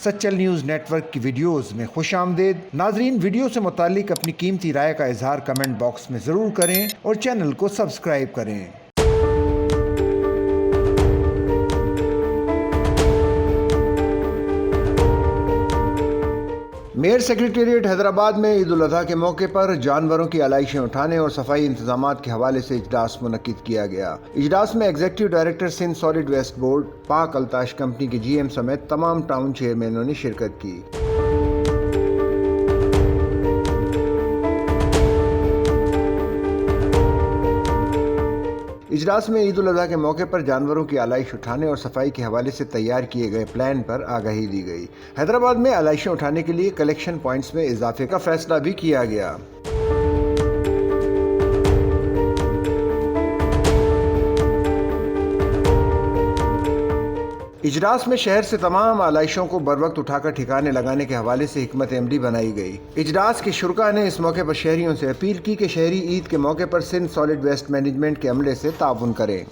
Sachal news net work کی videos میں خوش آمدید۔ ناظرین، ویڈیو سے متعلق اپنی قیمتی رائے کا اظہار کمنٹ باکس میں ضرور کریں اور چینل کو سبسکرائب کریں۔ میئر سیکریٹریٹ حیدرآباد میں عید الاضحیٰ کے موقع پر جانوروں کی علائشیں اٹھانے اور صفائی انتظامات کے حوالے سے اجلاس منعقد کیا گیا۔ اجلاس میں executive director Sindh solid waste board, Pak Altash company کے GM سمیت تمام ٹاؤن چیئرمینوں نے شرکت کی۔ اجلاس میں عید الاضحیٰ کے موقع پر جانوروں کی علائش اٹھانے اور صفائی کے حوالے سے تیار کیے گئے پلان پر آگاہی دی گئی۔ حیدرآباد میں علائشیں اٹھانے کے لیے کلیکشن پوائنٹس میں اضافے کا فیصلہ بھی کیا گیا۔ اجلاس میں شہر سے تمام علائشوں کو بروقت اٹھا کر ٹھکانے لگانے کے حوالے سے حکمت عملی بنائی گئی۔ اجلاس کے شرکاء نے اس موقع پر شہریوں سے اپیل کی کہ شہری عید کے موقع پر سندھ سالڈ ویسٹ مینجمنٹ کے عملے سے تعاون کریں۔